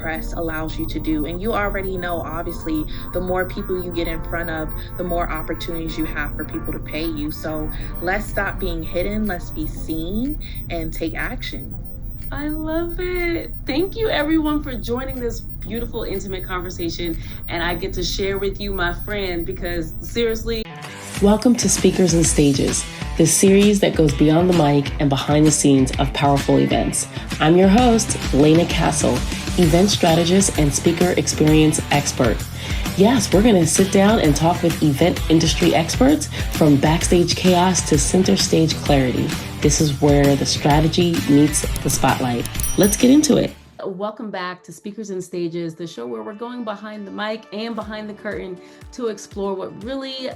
press allows you to do. And you already know, obviously, the more people you get in front of, the more opportunities you have for people to pay you. So let's stop being hidden, let's be seen and take action. I love it. Thank you, everyone, for joining this beautiful, intimate conversation. And I get to share with you, my friend, because seriously. Welcome to Speakers and Stages, the series that goes beyond the mic and behind the scenes of powerful events. I'm your host, Lena Castle, event strategist and speaker experience expert. Yes, we're going to sit down and talk with event industry experts from backstage chaos to center stage clarity. This is where the strategy meets the spotlight. Let's get into it. Welcome back to Speakers and Stages, the show where we're going behind the mic and behind the curtain to explore what really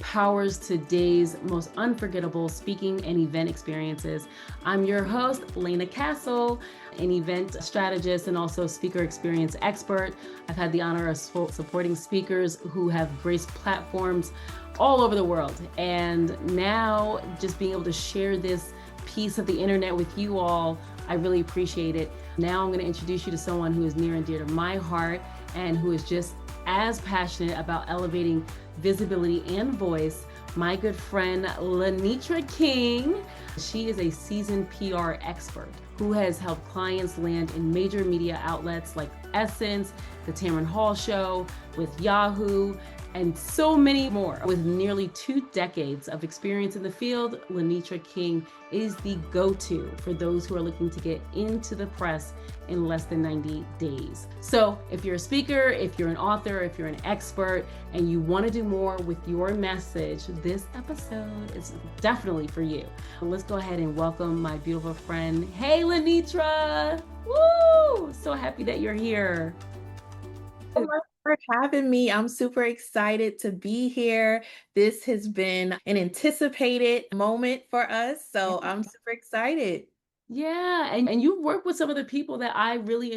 powers today's most unforgettable speaking and event experiences. I'm your host, Lena Castle, an event strategist and also speaker experience expert. I've had the honor of supporting speakers who have graced platforms all over the world. And now just being able to share this piece of the internet with you all, I really appreciate it. Now I'm going to introduce you to someone who is near and dear to my heart and who is just as passionate about elevating visibility and voice, my good friend Lanetra King. She is a seasoned PR expert who has helped clients land in major media outlets like Essence, the Tamron Hall Show, with Yahoo, and so many more. With nearly 2 decades of experience in the field, Lanetra King is the go-to for those who are looking to get into the press in less than 90 days. So if you're a speaker, if you're an author, if you're an expert, and you want to do more with your message, this episode is definitely for you. Let's go ahead and welcome my beautiful friend. Hey, Lanetra! Woo! So happy that you're here. So much for having me. I'm super excited to be here. This has been an anticipated moment for us, so I'm super excited. Yeah, and you've worked with some of the people that I really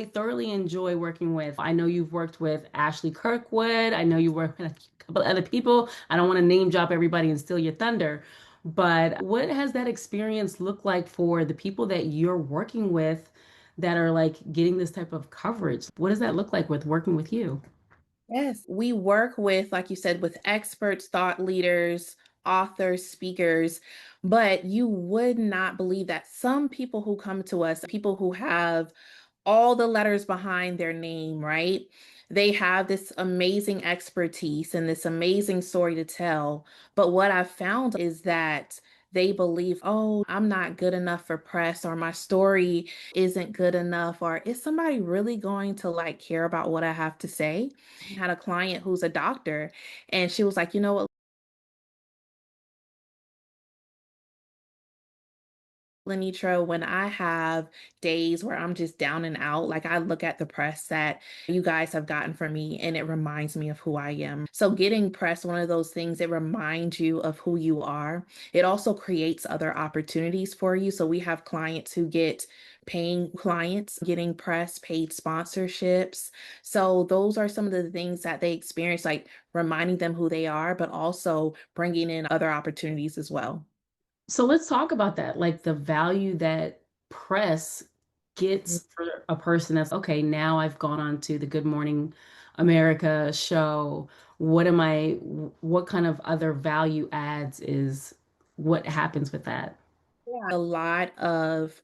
thoroughly enjoy working with. I know you've worked with Ashley Kirkwood. I know you work with a couple other people. I don't want to name drop everybody and steal your thunder, but what has that experience looked like for the people that you're working with that are like getting this type of coverage? What does that look like with working with you? Yes, we work with, like you said, with experts, thought leaders, authors, speakers, but you would not believe that some people who come to us, people who have all the letters behind their name, right? They have this amazing expertise and this amazing story to tell. But what I've found is that they believe, oh, I'm not good enough for press, or my story isn't good enough, or is somebody really going to like care about what I have to say? I had a client who's a doctor, and she was like, you know what, Lenitra, when I have days where I'm just down and out, like I look at the press that you guys have gotten for me and it reminds me of who I am. So getting press, one of those things, it reminds you of who you are. It also creates other opportunities for you. So we have clients who get paying clients, getting press, paid sponsorships. So those are some of the things that they experience, like reminding them who they are, but also bringing in other opportunities as well. So let's talk about that, like the value that press gets for a person that's okay, now I've gone on to the Good Morning America show. What kind of other value adds is what happens with that? Yeah. A lot of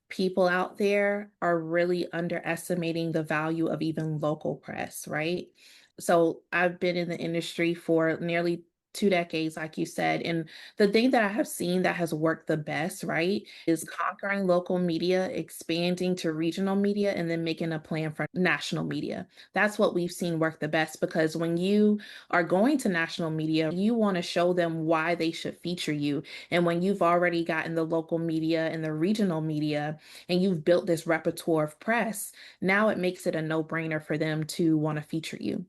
people out there are really underestimating the value of even local press, right? So I've been in the industry for nearly 2 decades, like you said. And the thing that I have seen that has worked the best, right, is conquering local media, expanding to regional media, and then making a plan for national media. That's what we've seen work the best because when you are going to national media, you want to show them why they should feature you. And when you've already gotten the local media and the regional media, and you've built this repertoire of press, now it makes it a no-brainer for them to want to feature you.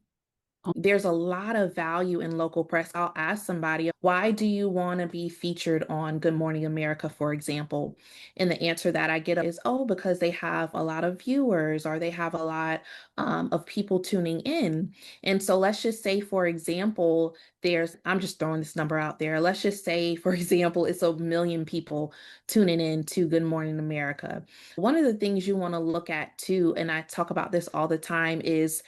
There's a lot of value in local press. I'll ask somebody, why do you want to be featured on Good Morning America, for example? And the answer that I get is, oh, because they have a lot of viewers or they have a lot of people tuning in. And so let's just say, for example, I'm just throwing this number out there. Let's just say, for example, it's 1 million people tuning in to Good Morning America. One of the things you want to look at too, and I talk about this all the time, is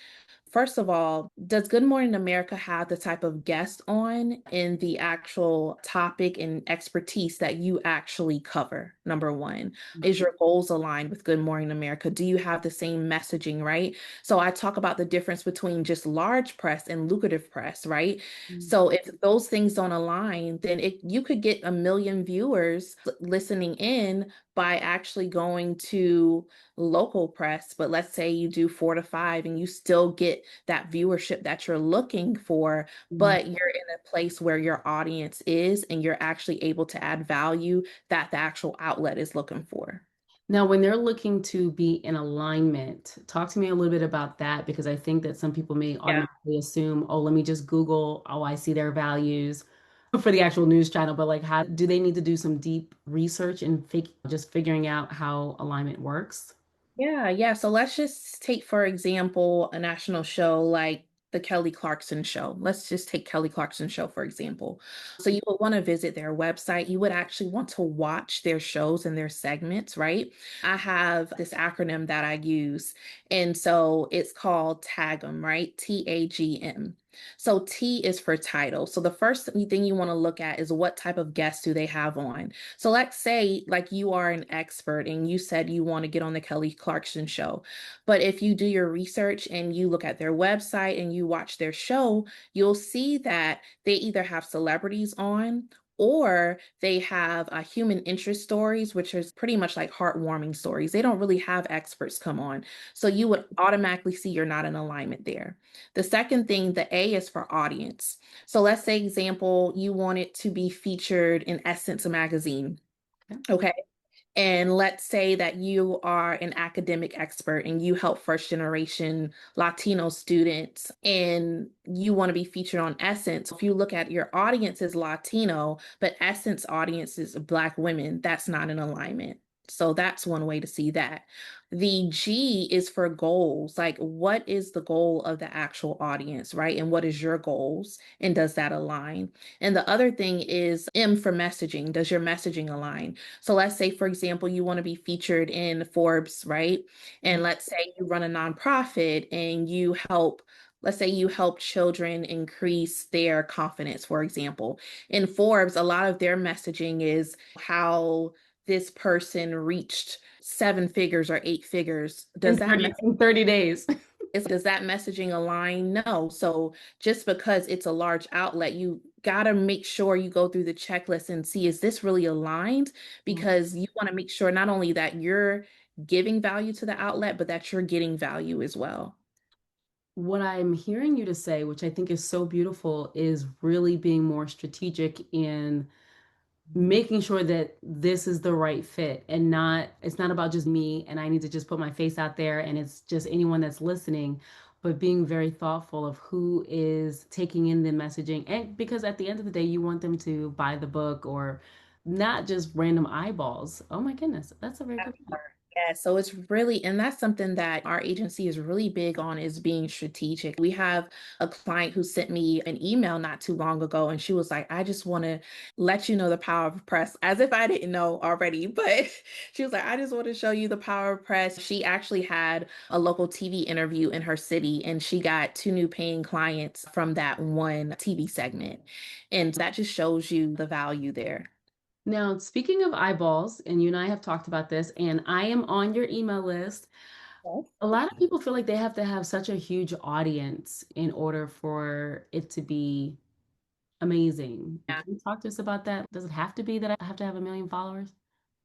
first of all, does Good Morning America have the type of guest on in the actual topic and expertise that you actually cover? Number one, is your goals aligned with Good Morning America? Do you have the same messaging, right? So I talk about the difference between just large press and lucrative press, right? Mm. So if those things don't align, then you could get 1 million viewers listening in by actually going to local press, but let's say you do 4 to 5 and you still get that viewership that you're looking for, Mm. but you're in a place where your audience is and you're actually able to add value that the actual outlet is looking for. Now, when they're looking to be in alignment, talk to me a little bit about that because I think that some people may Yeah. automatically assume, oh, let me just Google, oh, I see their values for the actual news channel. But like, how do they need to do some deep research and just figuring out how alignment works? Yeah, yeah. So let's just take, for example, a national show like the Kelly Clarkson show. Let's just take Kelly Clarkson show, for example. So you would want to visit their website. You would actually want to watch their shows and their segments, right? I have this acronym that I use. And so it's called TAGM, right? TAGM. So T is for title. So the first thing you want to look at is what type of guests do they have on? So let's say like you are an expert and you said you want to get on the Kelly Clarkson show. But if you do your research and you look at their website and you watch their show, you'll see that they either have celebrities on or they have human interest stories, which is pretty much like heartwarming stories. They don't really have experts come on. So you would automatically see you're not in alignment there. The second thing, the A is for audience. So let's say, example, you want it to be featured in Essence magazine. Okay. Okay. And let's say that you are an academic expert and you help first generation Latino students and you want to be featured on Essence. If you look at your audience is Latino, but Essence audience is Black women, that's not in alignment. So that's one way to see that. The G is for goals. Like, what is the goal of the actual audience, right? And what is your goals? And does that align? And the other thing is M for messaging. Does your messaging align? So let's say, for example, you want to be featured in Forbes, right? And let's say you run a nonprofit and let's say you help children increase their confidence, for example. In Forbes, a lot of their messaging is how this person reached 7 figures or 8 figures. In 30 days. Does that messaging align? No. So just because it's a large outlet, you got to make sure you go through the checklist and see, is this really aligned? Because you want to make sure not only that you're giving value to the outlet, but that you're getting value as well. What I'm hearing you to say, which I think is so beautiful, is really being more strategic in making sure that this is the right fit and it's not about just me and I need to just put my face out there and it's just anyone that's listening, but being very thoughtful of who is taking in the messaging. And because at the end of the day, you want them to buy the book or not just random eyeballs. Oh my goodness, that's a very good point. Yeah, so it's really, and that's something that our agency is really big on is being strategic. We have a client who sent me an email not too long ago, and she was like, I just want to let you know the power of press, as if I didn't know already. But she was like, I just want to show you the power of press. She actually had a local TV interview in her city, and she got 2 new paying clients from that one TV segment. And that just shows you the value there. Now, speaking of eyeballs, and you and I have talked about this, and I am on your email list. Yes. A lot of people feel like they have to have such a huge audience in order for it to be amazing. Yeah. Can you talk to us about that? Does it have to be that I have to have 1 million followers?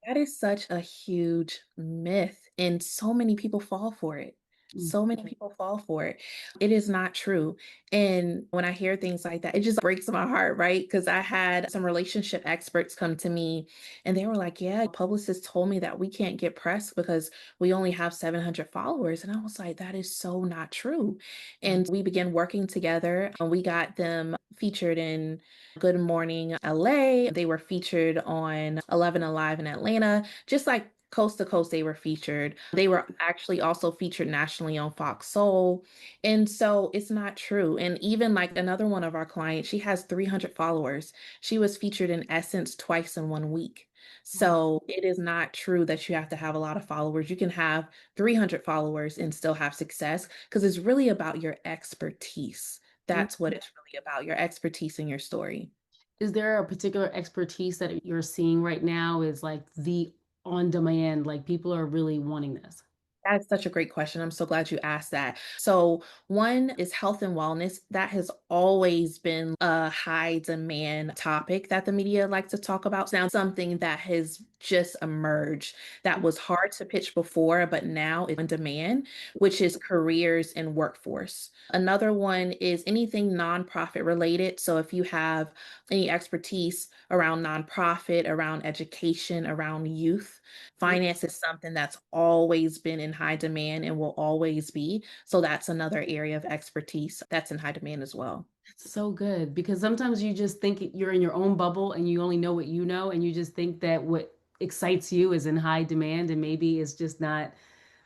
That is such a huge myth, and so many people fall for it. Mm. So many people fall for it. It is not true. And when I hear things like that, it just breaks my heart, right? Because I had some relationship experts come to me and they were like, yeah, publicists told me that we can't get press because we only have 700 followers. And I was like, that is so not true. And we began working together and we got them featured in Good Morning LA. They were featured on 11 Alive in Atlanta, just like coast to coast, they were featured. They were actually also featured nationally on Fox Soul. And so it's not true. And even like another one of our clients, she has 300 followers. She was featured in Essence twice in 1 week. So it is not true that you have to have a lot of followers. You can have 300 followers and still have success because it's really about your expertise. Mm. That's what it's really about, your expertise in your story. Is there a particular expertise that you're seeing right now is like the on demand, like people are really wanting this? That's such a great question. I'm so glad you asked that. So, one is health and wellness. That has always been a high demand topic that the media like to talk about. Now, something that has just emerged that was hard to pitch before, but now is in demand, which is careers and workforce. Another one is anything nonprofit related. So, if you have any expertise around nonprofit, around education, around youth, finance is something that's always been in high demand and will always be. So that's another area of expertise that's in high demand as well. It's so good because sometimes you just think you're in your own bubble and you only know what you know, and you just think that what excites you is in high demand, and maybe it's just not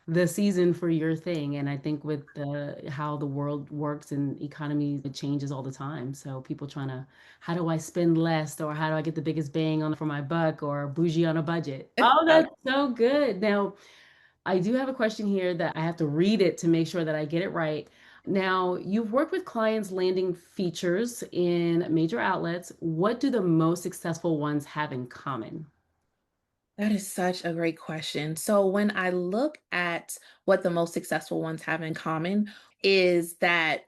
the season for your thing. And I think with the how the world works and economy, it changes all the time. So people trying to, how do I spend less, or how do I get the biggest bang on for my buck, or bougie on a budget? Oh, I that's so good. Now, I do have a question here that I have to read it to make sure that I get it right. Now, you've worked with clients landing features in major outlets. What do the most successful ones have in common? That is such a great question. So when I look at what the most successful ones have in common is that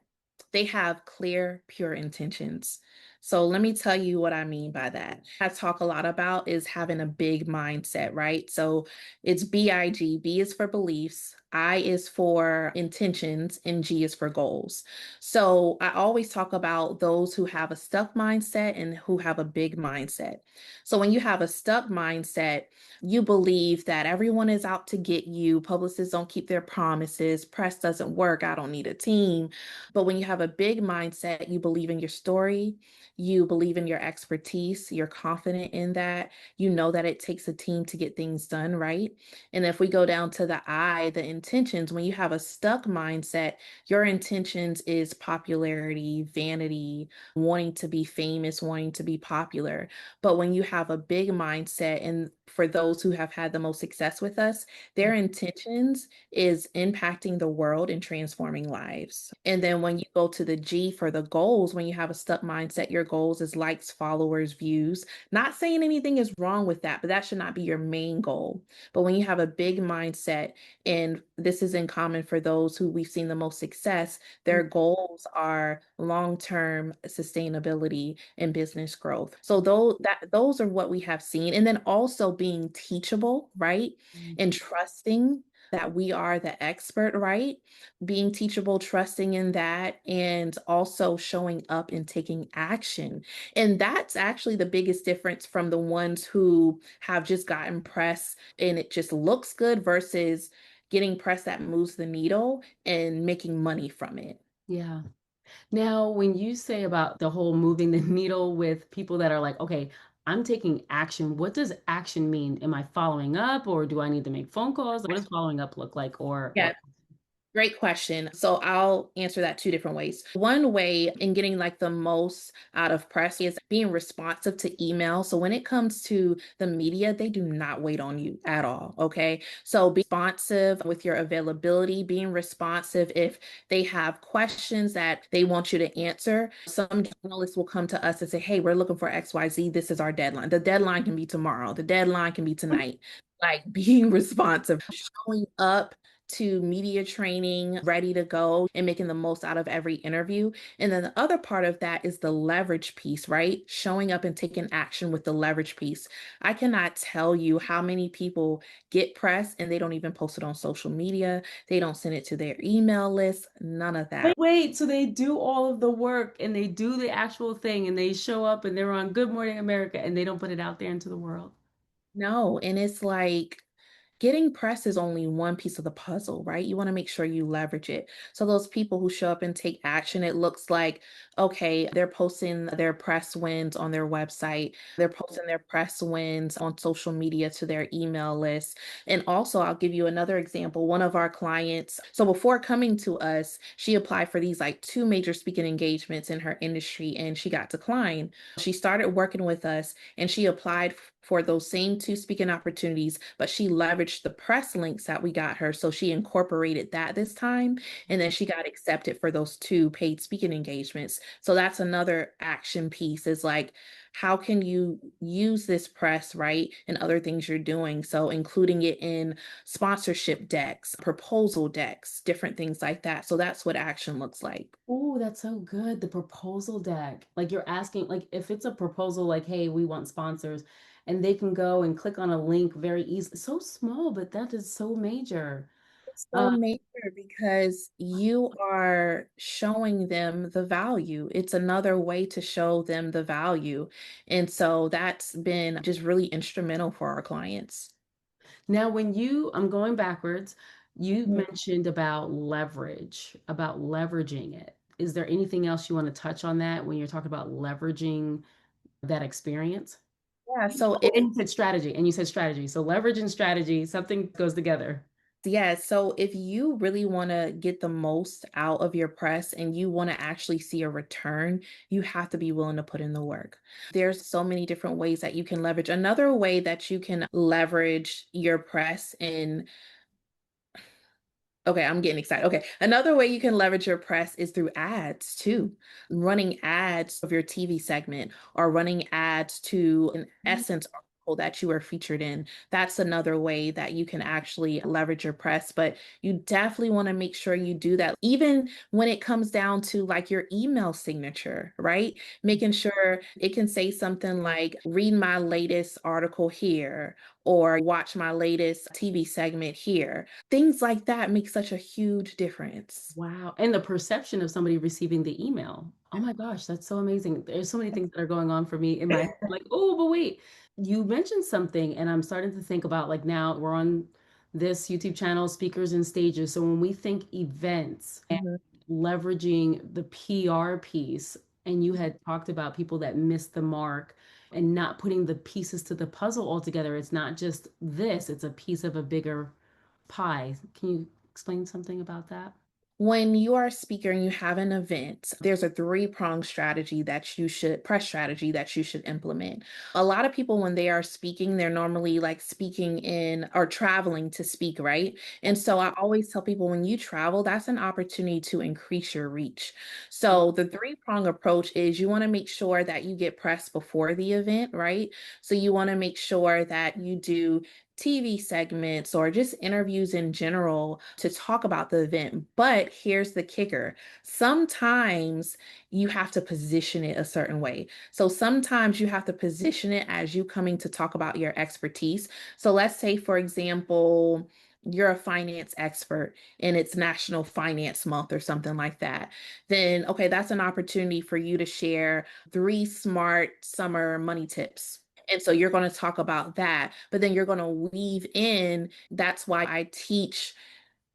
they have clear, pure intentions. So let me tell you what I mean by that. I talk a lot about is having a big mindset, right? So it's BIG. B is for beliefs, I is for intentions, and G is for goals. So I always talk about those who have a stuck mindset and who have a big mindset. So when you have a stuck mindset, you believe that everyone is out to get you, publicists don't keep their promises, press doesn't work, I don't need a team. But when you have a big mindset, you believe in your story, you believe in your expertise, you're confident in that, you know that it takes a team to get things done, right? And if we go down to the I, the intentions, when you have a stuck mindset, your intentions is popularity, vanity, wanting to be famous, wanting to be popular. But when you have a big mindset, and for those who have had the most success with us, their intentions is impacting the world and transforming lives. And then when you go to the G for the goals, when you have a stuck mindset, your goals is likes, followers, views. Not saying anything is wrong with that, but that should not be your main goal. But when you have a big mindset, and this is in common for those who we've seen the most success, their goals are long-term sustainability and business growth. So those are what we have seen. And then also being teachable, right? And trusting that we are the expert, right? Being teachable, trusting in that, and also showing up and taking action. And that's actually the biggest difference from the ones who have just gotten press and it just looks good versus getting press that moves the needle and making money from it. Yeah. Now, when you say about the whole moving the needle with people that are like, okay, I'm taking action, what does action mean? Am I following up, or do I need to make phone calls? What does following up look like? Or Yeah, great question. So I'll answer that two different ways. One way in getting like the most out of press is being responsive to email. So when it comes to the media, they do not wait on you at all. Okay. So be responsive with your availability, being responsive if they have questions that they want you to answer. Some journalists will come to us and say, hey, we're looking for XYZ. This is our deadline. The deadline can be tomorrow. The deadline can be tonight. Like being responsive, showing up to media training, ready to go and making the most out of every interview. And then the other part of that is the leverage piece, right? Showing up and taking action with the leverage piece. I cannot tell you how many people get press and they don't even post it on social media. They don't send it to their email list, none of that. Wait, so they do all of the work and they do the actual thing and they show up and they're on Good Morning America and they don't put it out there into the world. No, and it's like getting press is only one piece of the puzzle, right? You want to make sure you leverage it. So those people who show up and take action, it looks like, okay, they're posting their press wins on their website. They're posting their press wins on social media to their email list. And also, I'll give you another example. One of our clients, so before coming to us, she applied for these like two major speaking engagements in her industry and she got declined. She started working with us and she applied for those same two speaking opportunities, but she leveraged the press links that we got her. So she incorporated that this time, and then she got accepted for those two paid speaking engagements. So that's another action piece is like, how can you use this press, right? And other things you're doing. So including it in sponsorship decks, proposal decks, different things like that. So that's what action looks like. Oh, that's so good. The proposal deck. Like you're asking, like if it's a proposal, like, hey, we want sponsors, and they can go and click on a link very easily. So small, but that is so major. So major because you are showing them the value. It's another way to show them the value. And so that's been just really instrumental for our clients. Now, I'm going backwards, you Mhm. mentioned about leverage, about leveraging it. Is there anything else you want to touch on that when you're talking about leveraging that experience? Yeah, so Oh, and you said strategy. So leverage and strategy, something goes together. if you really want to get the most out of your press and you want to actually see a return, you have to be willing to put in the work. There's so many different ways that you can leverage. Another way that you can leverage your press in Okay, I'm getting excited. Okay, another way you can leverage your press is through ads too. Running ads of your TV segment or running ads to an Essence article that you are featured in. That's another way that you can actually leverage your press, but you definitely want to make sure you do that. Even when it comes down to like your email signature, right? Making sure it can say something like, read my latest article here or watch my latest TV segment here. Things like that make such a huge difference. Wow. And the perception of somebody receiving the email. Oh my gosh, that's so amazing. There's so many things that are going on for me in my head. Like, oh, but wait, you mentioned something, and I'm starting to think about like now we're on this YouTube channel, Speakers and Stages. So when we think events and Mhm. leveraging the PR piece, and you had talked about people that miss the mark and not putting the pieces to the puzzle all together. It's not just this, it's a piece of a bigger pie. Can you explain something about that? When you are a speaker and you have an event, there's a three-pronged press strategy that you should implement. A lot of people, when they are speaking, they're normally like speaking in or traveling to speak, right? And so I always tell people when you travel, that's an opportunity to increase your reach. So the three-prong approach is you want to make sure that you get press before the event, right? So you want to make sure that you do TV segments or just interviews in general to talk about the event. But here's the kicker. Sometimes you have to position it a certain way. So sometimes you have to position it as you coming to talk about your expertise. So let's say, for example, you're a finance expert and it's National Finance Month or something like that. Then, okay, that's an opportunity for you to share 3 smart summer money tips. And so you're going to talk about that, but then you're going to weave in. That's why I teach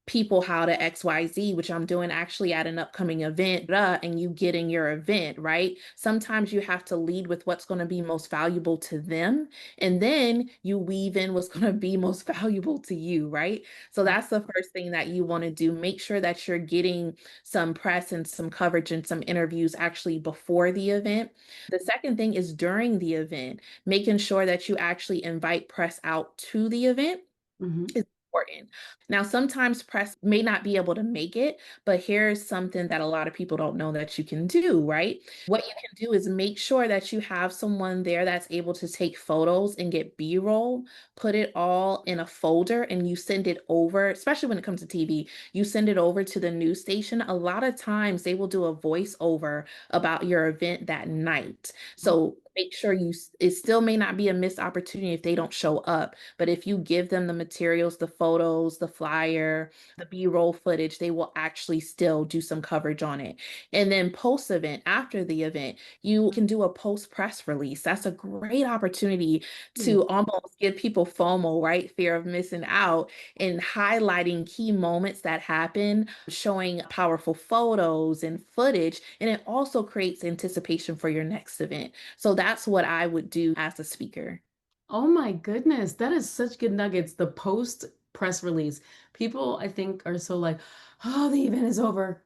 people how to XYZ, which I'm doing actually at an upcoming event, and you get in your event, right? Sometimes you have to lead with what's going to be most valuable to them, and then you weave in what's going to be most valuable to you, right? So that's the first thing that you want to do. Make sure that you're getting some press and some coverage and some interviews actually before the event. The second thing is during the event, making sure that you actually invite press out to the event Mhm. important. Now, sometimes press may not be able to make it, but here's something that a lot of people don't know that you can do, right? What you can do is make sure that you have someone there that's able to take photos and get B-roll, put it all in a folder, and you send it over, especially when it comes to TV, you send it over to the news station. A lot of times they will do a voiceover about your event that night. So make sure it still may not be a missed opportunity if they don't show up, but if you give them the materials, the photos, the flyer, the B-roll footage, they will actually still do some coverage on it. And then post event, after the event, you can do a post press release. That's a great opportunity Mm. to almost give people FOMO, right? Fear of missing out, and highlighting key moments that happen, showing powerful photos and footage. And it also creates anticipation for your next event. So that's what I would do as a speaker. Oh my goodness, that is such good nuggets. The post press release. People, I think, are so like, oh, the event is over.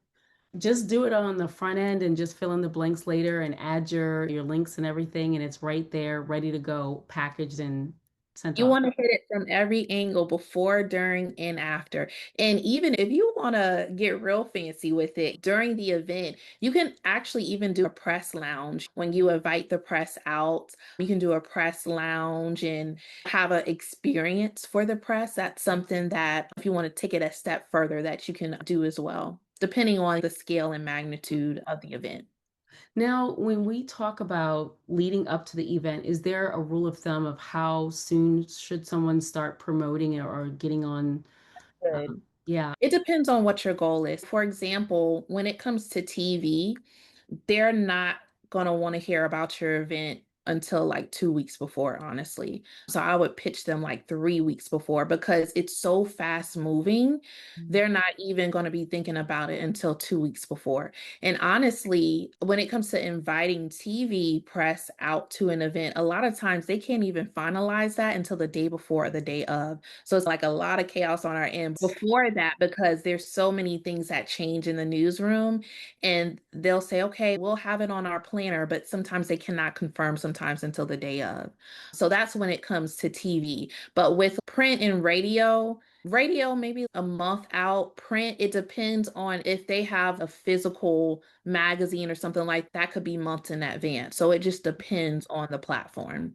Just do it on the front end and just fill in the blanks later and add your links and everything, and it's right there, ready to go, packaged and sent You off. want to hit it from every angle, before, during, and after. And even if you want to get real fancy with it, during the event, you can actually even do a press lounge when you invite the press out. You can do a press lounge and have an experience for the press. That's something that, if you want to take it a step further, that you can do as well, depending on the scale and magnitude of the event. Now, when we talk about leading up to the event, is there a rule of thumb of how soon should someone start promoting it or getting on? Good. Yeah. It depends on what your goal is. For example, when it comes to TV, they're not going to want to hear about your event until like 2 weeks before, honestly. So I would pitch them like 3 weeks before, because it's so fast moving. They're not even going to be thinking about it until 2 weeks before. And honestly, when it comes to inviting TV press out to an event, a lot of times they can't even finalize that until the day before or the day of. So it's like a lot of chaos on our end before that, because there's so many things that change in the newsroom, and they'll say, okay, we'll have it on our planner, but sometimes they cannot confirm sometimes until the day of. So that's when it comes to TV. But with print and radio maybe a month out. Print, it depends on if they have a physical magazine or something like that, could be months in advance. So it just depends on the platform.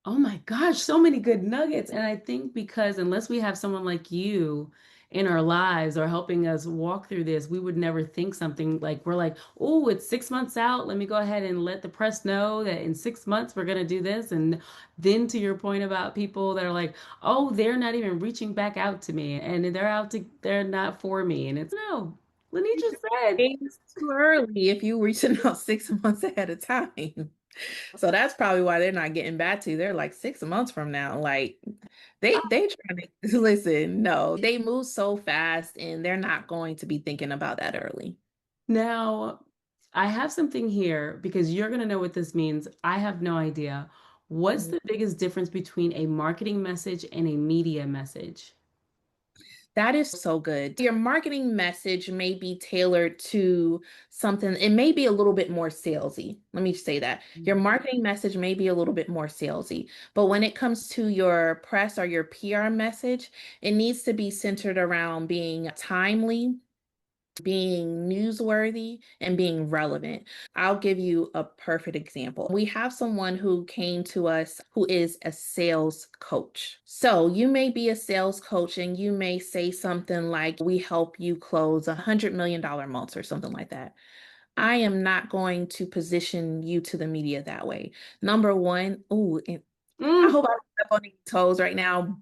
Oh my gosh, so many good nuggets. And I think because unless we have someone like you in our lives or helping us walk through this, we would never think something like we're like, oh, it's 6 months out. Let me go ahead and let the press know that in 6 months we're going to do this. And then to your point about people that are like, oh, they're not even reaching back out to me and they're not for me. And it's no, Lanetra said. It's too early if you reaching out 6 months ahead of time. So that's probably why they're not getting back to you. They're like 6 months from now. Like they trying to listen. No, they move so fast and they're not going to be thinking about that early. Now, I have something here because you're going to know what this means. I have no idea. What's the biggest difference between a marketing message and a media message? That is so good. Your marketing message may be tailored to something, it may be a little bit more salesy. Let me say that. Your marketing message may be a little bit more salesy, but when it comes to your press or your PR message, it needs to be centered around being timely, being newsworthy, and being relevant. I'll give you a perfect example. We have someone who came to us who is a sales coach. So you may be a sales coach and you may say something like, we help you close $100 million months or something like that. I am not going to position you to the media that way. Number one, and I Mm, hope I don't step on any toes right now,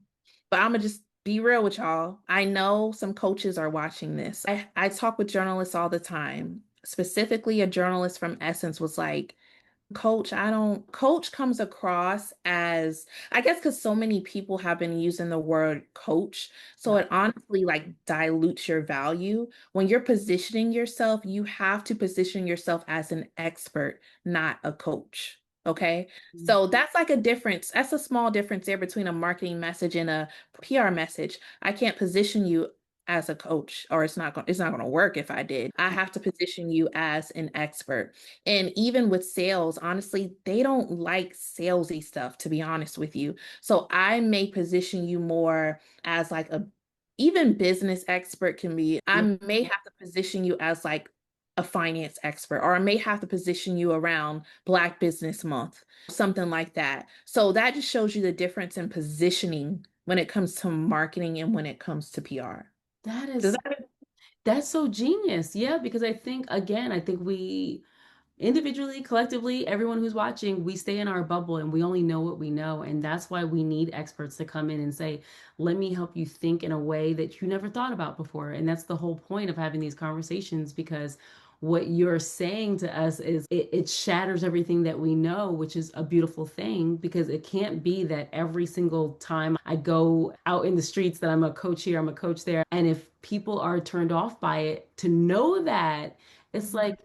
but I'm gonna just be real with y'all. I know some coaches are watching this. I talk with journalists all the time. Specifically, a journalist from Essence was like, Coach, I don't, coach comes across as, I guess, because so many people have been using the word coach. So yeah. it honestly like dilutes your value. When you're positioning yourself, you have to position yourself as an expert, not a coach. Okay. So that's like a difference. That's a small difference there between a marketing message and a PR message. I can't position you as a coach, or it's not going to work if I did. I have to position you as an expert. And even with sales, honestly, they don't like salesy stuff, to be honest with you. So I may position you more as like a even business expert can be. I may have to position you as like a finance expert, or I may have to position you around Black Business Month, something like that. So that just shows you the difference in positioning when it comes to marketing and when it comes to PR. That Does is that that's so genius. Yeah, because I think again, I think we individually, collectively, everyone who's watching, we stay in our bubble and we only know what we know. And that's why we need experts to come in and say, let me help you think in a way that you never thought about before. And that's the whole point of having these conversations, because what you're saying to us is it shatters everything that we know, which is a beautiful thing, because it can't be that every single time I go out in the streets that I'm a coach here, I'm a coach there. And if people are turned off by it, to know that it's like,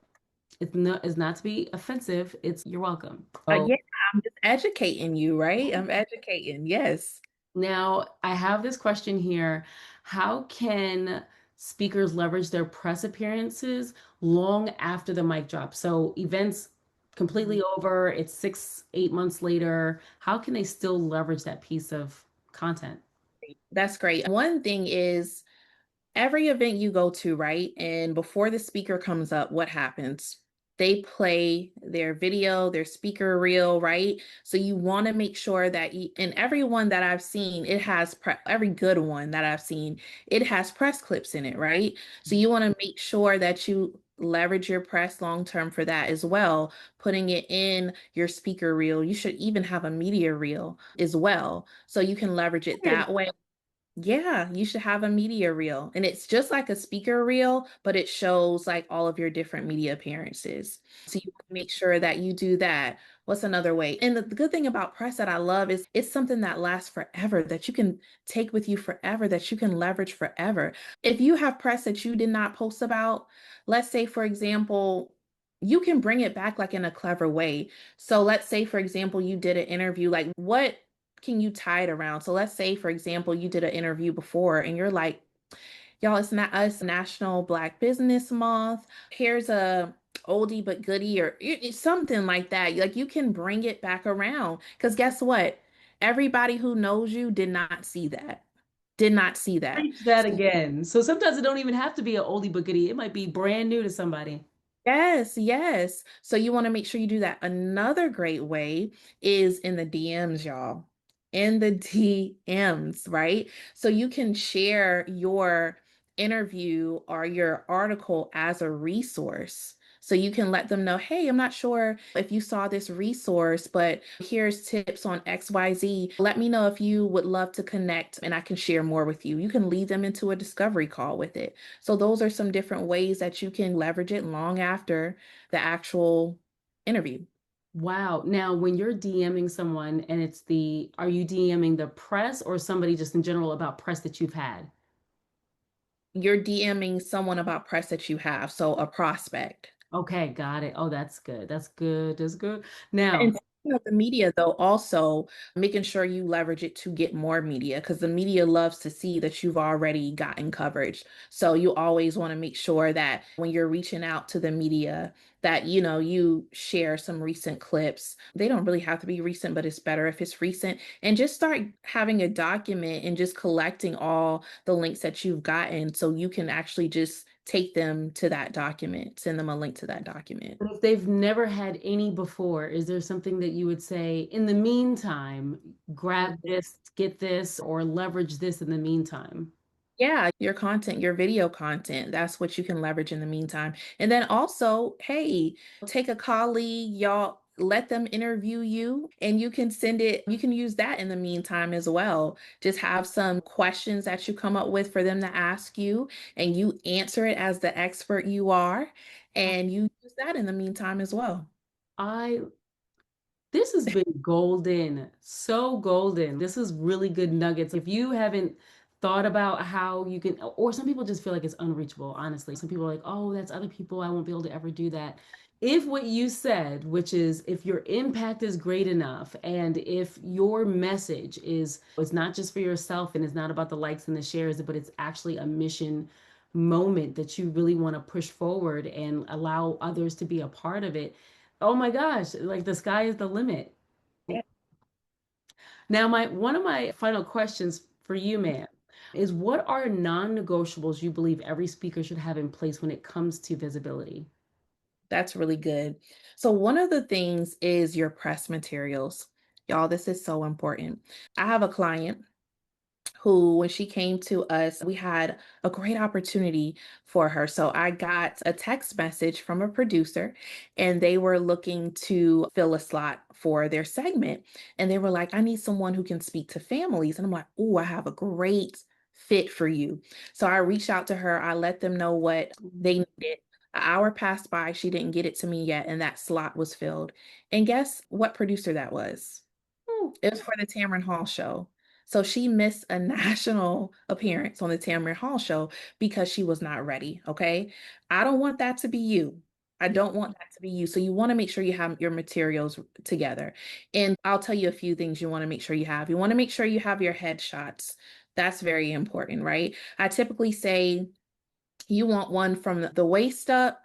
it's not to be offensive. It's you're welcome. So yeah, I'm just educating you, right? I'm educating. Yes. now I have this question here. How can speakers leverage their press appearances long after the mic drop? So events completely over, it's 6, 8 months later. How can they still leverage that piece of content? That's great. One thing is every event you go to, right? And before the speaker comes up, what happens? They play their video, their speaker reel, right? So you want to make sure that and every one that I've seen, it has every good one that I've seen, it has press clips in it, right? So you want to make sure that you leverage your press long term for that as well, putting it in your speaker reel. You should even have a media reel as well, so you can leverage it that way. Yeah, you should have a media reel. And it's just like a speaker reel, but it shows like all of your different media appearances. So you want to make sure that you do that. What's another way? And the good thing about press that I love is it's something that lasts forever, that you can take with you forever, that you can leverage forever. If you have press that you did not post about, let's say, for example, you can bring it back like in a clever way. So let's say, for example, you did an interview, like what can you tie it around? So let's say, for example, you did an interview before and you're like, y'all, it's not us National Black Business Month. Here's a oldie but goodie, or it's something like that. Like you can bring it back around. Because guess what? Everybody who knows you did not see that. Did not see that. Preach that So again. So sometimes it don't even have to be an oldie but goodie. It might be brand new to somebody. yes, yes. So you want to make sure you do that. Another great way is in the DMs, y'all. In the DMs, right? So you can share your interview or your article as a resource. So you can let them know, hey, I'm not sure if you saw this resource, but here's tips on XYZ. Let me know if you would love to connect and I can share more with you. You can lead them into a discovery call with it. So those are some different ways that you can leverage it long after the actual interview. Wow. Now, when you're DMing someone and are you DMing the press or somebody just in general about press that you've had? You're DMing someone about press that you have, so a prospect. Okay, got it. Oh, that's good. That's good. That's good. Now, And speaking of the media, though, also making sure you leverage it to get more media because the media loves to see that you've already gotten coverage. So you always want to make sure that when you're reaching out to the media, that you share some recent clips. They don't really have to be recent, but it's better if it's recent. And just start having a document and just collecting all the links that you've gotten so you can actually just take them to that document, send them a link to that document. if they've never had any before, is there something that you would say in the meantime, grab this, get this, or leverage this in the meantime? Yeah, your content, your video content, that's what you can leverage in the meantime. And then also, hey, take a colleague, y'all, let them interview you, and you can send it, you can use that in the meantime as well. Just have some questions that you come up with for them to ask you, and you answer it as the expert you are, and you use that in the meantime as well. I This has been golden, so golden. This is really good nuggets. If you haven't thought about how you can, or some people just feel like it's unreachable, honestly. Some people are like, oh, that's other people. I won't be able to ever do that. If what you said, which is if your impact is great enough and if your message is, it's not just for yourself and it's not about the likes and the shares, but it's actually a mission moment that you really want to push forward and allow others to be a part of it. Oh my gosh, like the sky is the limit. Now, my one of my final questions for you, ma'am, is what are non-negotiables you believe every speaker should have in place when it comes to visibility? That's really good. So, one of the things is your press materials. Y'all, this is so important. I have a client who, when she came to us, we had a great opportunity for her. So I got a text message from a producer, and they were looking to fill a slot for their segment. And they were like, I need someone who can speak to families. And I'm like, oh, I have a great fit for you. So I reached out to her, I let them know what they needed. An hour passed by, she didn't get it to me yet, and that slot was filled. And guess what producer that was? It was for the Tamron Hall show. So she missed a national appearance on the Tamron Hall show because she was not ready. Okay. I don't want that to be you. I don't want that to be you. So you want to make sure you have your materials together. And I'll tell you a few things you want to make sure you have. You want to make sure you have your headshots. That's very important, right? I typically say you want one from the waist up,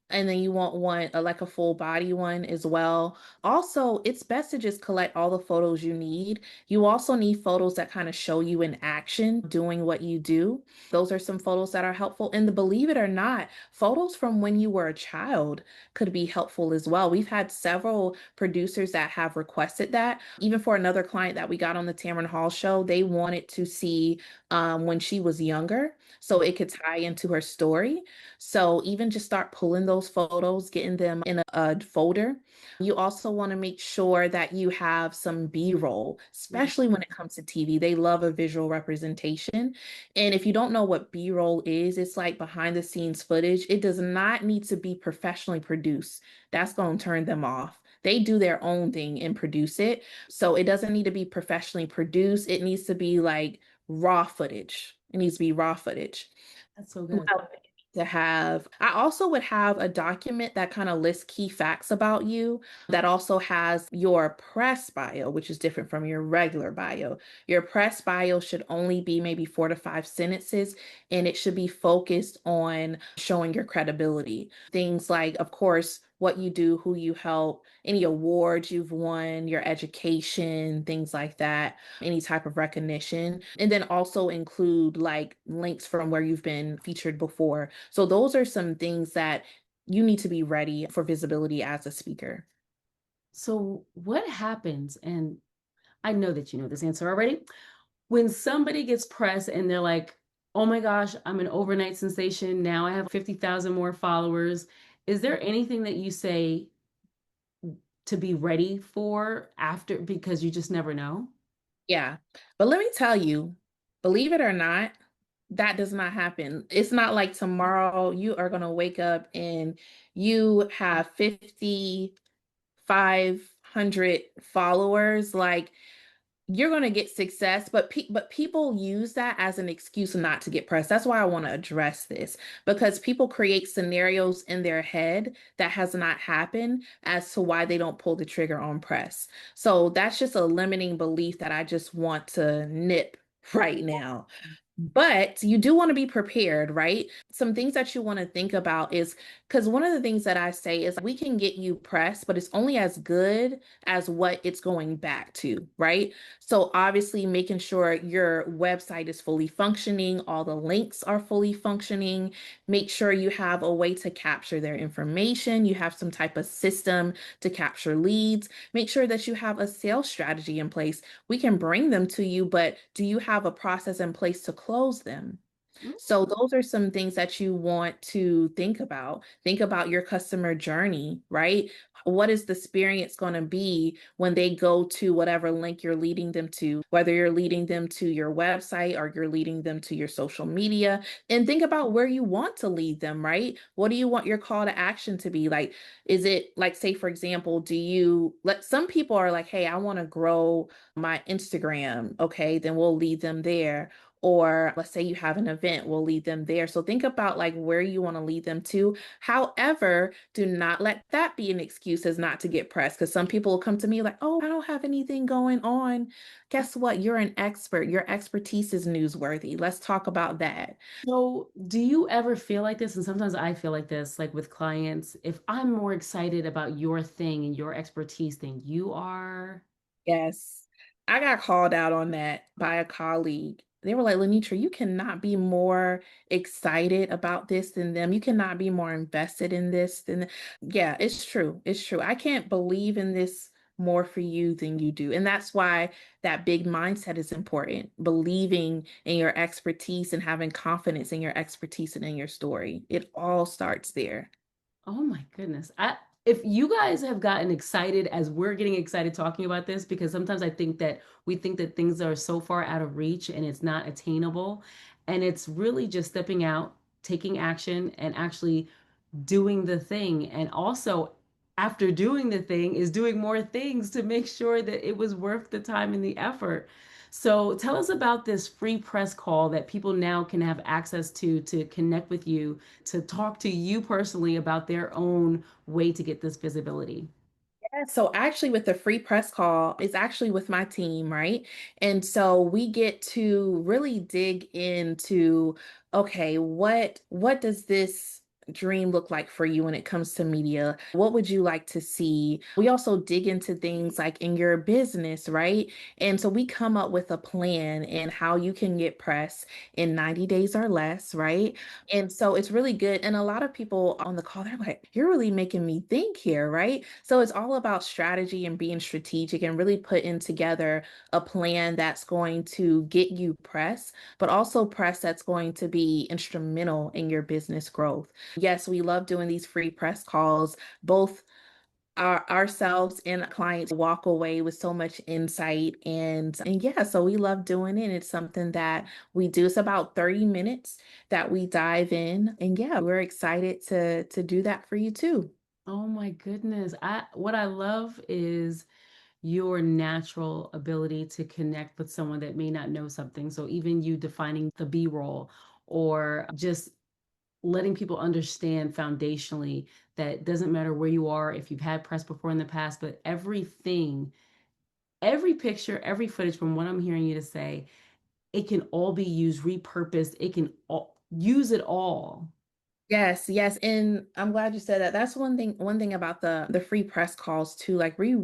and then you want one like a full body one as well. Also, it's best to just collect all the photos you need. You also need photos that kind of show you in action doing what you do. Those are some photos that are helpful. And believe it or not, photos from when you were a child could be helpful as well. We've had several producers that have requested that. Even for another client that we got on the Tamron Hall show, they wanted to see when she was younger so it could tie into her story. So even just start pulling those photos, getting them in a folder. You also want to make sure that you have some B-roll, especially when it comes to TV. They love a visual representation. And if you don't know what B-roll is, it's like behind the scenes footage. It does not need to be professionally produced. That's going to turn them off. They do their own thing and produce it. So it doesn't need to be professionally produced. It needs to be like raw footage. It needs to be raw footage. That's so good. To have. I also would have a document that kind of lists key facts about you, that also has your press bio, which is different from your regular bio. Your press bio should only be maybe 4 to 5 sentences, and it should be focused on showing your credibility. Things like, of course, what you do, who you help, any awards you've won, your education, things like that, any type of recognition. And then also include like links from where you've been featured before. So those are some things that you need to be ready for visibility as a speaker. So, what happens, and I know that you know this answer already, when somebody gets press and they're like, oh my gosh, I'm an overnight sensation. Now I have 50,000 more followers. Is there anything that you say to be ready for after, because you just never know? Yeah. But let me tell you, believe it or not, that does not happen. It's not like tomorrow you are going to wake up and you have 500 followers. Like, you're going to get success, but people use that as an excuse not to get press. That's why I want to address this, because people create scenarios in their head that has not happened as to why they don't pull the trigger on press. So that's just a limiting belief that I just want to nip right now. But you do want to be prepared, right? Some things that you want to think about is, because one of the things that I say is we can get you press, but it's only as good as what it's going back to, right? So obviously making sure your website is fully functioning, all the links are fully functioning, make sure you have a way to capture their information, you have some type of system to capture leads, make sure that you have a sales strategy in place. We can bring them to you, but do you have a process in place to close them? So those are some things that you want to think about. Think about your customer journey, right? What is the experience going to be when they go to whatever link you're leading them to, whether you're leading them to your website or you're leading them to your social media, and think about where you want to lead them, right? What do you want your call to action to be? Like, is it like, say, for example, do you let some people are like, hey, I want to grow my Instagram. Okay, then we'll lead them there. or let's say you have an event, we'll lead them there. So think about like where you want to lead them to. However, do not let that be an excuse as not to get pressed, because some people will come to me like, oh, I don't have anything going on. Guess what? You're an expert. Your expertise is newsworthy. Let's talk about that. So, do you ever feel like this? And sometimes I feel like this, like with clients, if I'm more excited about your thing and your expertise than you are. Yes. I got called out on that by a colleague. They were like, Lanetra, you cannot be more excited about this than them. You cannot be more invested in this than yeah, it's true. It's true. I can't believe in this more for you than you do. And that's why that big mindset is important. Believing in your expertise and having confidence in your expertise and in your story. It all starts there. Oh my goodness. If you guys have gotten excited as we're getting excited talking about this, because sometimes I think that we think that things are so far out of reach and it's not attainable. And it's really just stepping out, taking action, and actually doing the thing. And also, after doing the thing, is doing more things to make sure that it was worth the time and the effort. So, tell us about this free press call that people now can have access to connect with you, to talk to you personally about their own way to get this visibility. Yeah, so actually with the free press call, it's actually with my team, right? And so we get to really dig into, okay, what does this dream look like for you when it comes to media? What would you like to see? We also dig into things like in your business, right? And so we come up with a plan and how you can get press in 90 days or less, right? And so it's really good. And a lot of people on the call, they're like, you're really making me think here, right? So it's all about strategy and being strategic and really putting together a plan that's going to get you press, but also press that's going to be instrumental in your business growth. Yes, we love doing these free press calls. Both ourselves and clients walk away with so much insight and yeah, so we love doing it. It's something that we do. It's about 30 minutes that we dive in, and yeah, we're excited to do that for you too. Oh my goodness. What I love is your natural ability to connect with someone that may not know something. So even you defining the B roll or just letting people understand foundationally that it doesn't matter where you are, if you've had press before in the past, but everything, every picture, every footage from what I'm hearing you to say, it can all be used, repurposed. It can use it all. Yes, yes, and I'm glad you said that. That's one thing about the free press calls too. Like we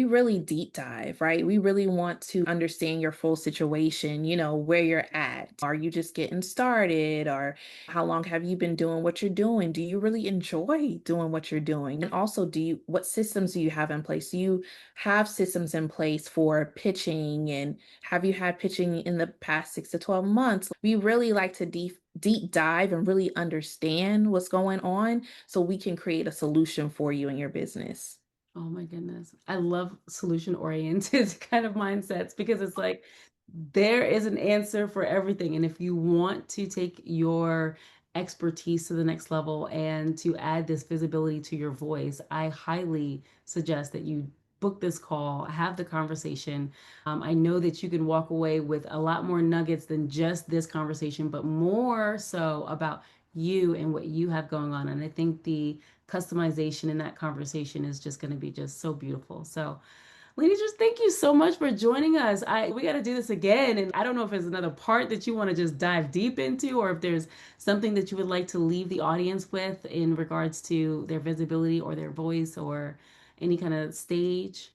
really deep dive, right? We really want to understand your full situation, where you're at. Are you just getting started? Or how long have you been doing what you're doing? Do you really enjoy doing what you're doing? And also, what systems do you have in place? Do you have systems in place for pitching? And have you had pitching in the past 6 to 12 months? We really like to deep dive and really understand what's going on so we can create a solution for you in your business. Oh my goodness. I love solution oriented kind of mindsets because it's like there is an answer for everything. And if you want to take your expertise to the next level and to add this visibility to your voice, I highly suggest that you book this call, have the conversation. I know that you can walk away with a lot more nuggets than just this conversation, but more so about you and what you have going on. And I think the customization in that conversation is just going to be just so beautiful. So, ladies, just thank you so much for joining us. We got to do this again, and I don't know if there's another part that you want to just dive deep into, or if there's something that you would like to leave the audience with in regards to their visibility or their voice or any kind of stage.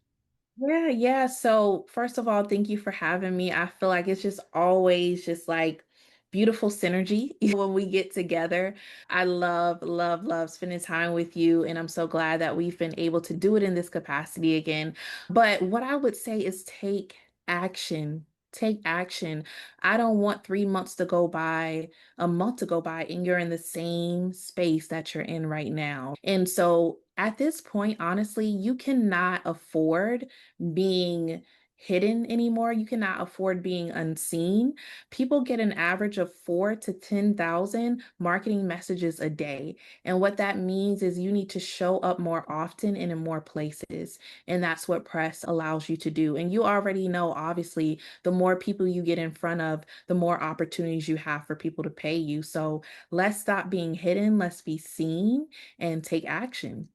Yeah, yeah. So, first of all, thank you for having me. I feel like it's just always just like beautiful synergy when we get together. I love, love, love spending time with you. And I'm so glad that we've been able to do it in this capacity again. But what I would say is take action. Take action. I don't want 3 months to go by, a month to go by, and you're in the same space that you're in right now. And so at this point, honestly, you cannot afford being hidden anymore. You cannot afford being unseen. People get an average of 4 to 10,000 marketing messages a day. And what that means is you need to show up more often and in more places. And that's what press allows you to do. And you already know, obviously, the more people you get in front of, the more opportunities you have for people to pay you. So let's stop being hidden, let's be seen and take action.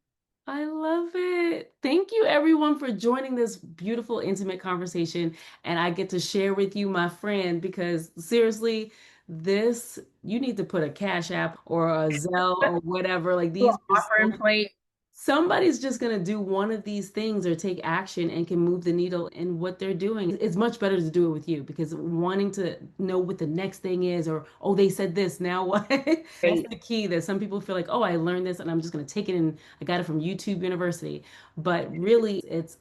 I love it. Thank you, everyone, for joining this beautiful, intimate conversation. And I get to share with you, my friend, because seriously, this, you need to put a Cash App or a Zelle or whatever. Like To these, offer and play. somebody's just going to do one of these things or take action and can move the needle in what they're doing. It's much better to do it with you because wanting to know what the next thing is or, oh, they said this, now what? That's the key that some people feel like, oh, I learned this and I'm just going to take it and I got it from YouTube University. But really, it's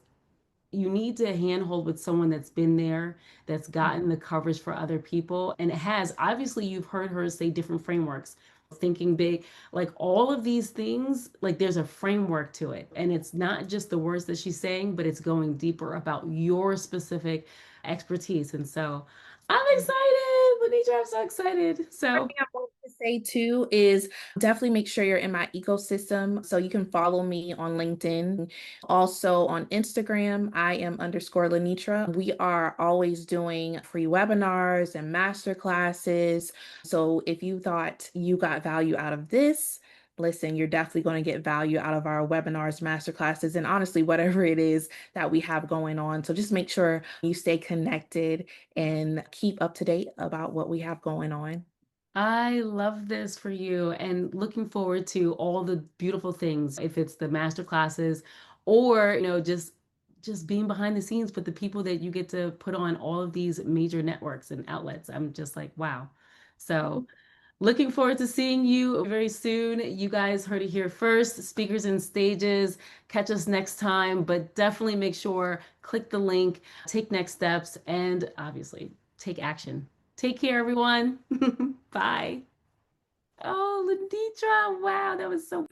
you need to handhold with someone that's been there, that's gotten the coverage for other people. And it has, obviously, you've heard her say different frameworks, thinking big, like all of these things, like there's a framework to it. And it's not just the words that she's saying, but it's going deeper about your specific expertise. And so I'm excited. Lanetra, I'm so excited. One So thing I want to say too is definitely make sure you're in my ecosystem. So you can follow me on LinkedIn. Also on Instagram, I am underscore Lanetra. We are always doing free webinars and master classes. So if you thought you got value out of this, listen, you're definitely going to get value out of our webinars, master classes, and honestly, whatever it is that we have going on. So just make sure you stay connected and keep up to date about what we have going on. I love this for you and looking forward to all the beautiful things, if it's the master classes or, just being behind the scenes with the people that you get to put on all of these major networks and outlets. I'm just like, wow. So looking forward to seeing you very soon. You guys heard it here first. Speakers and stages. Catch us next time, but definitely make sure click the link, take next steps, and obviously take action. Take care, everyone. Bye. Oh, Laditra. Wow, that was so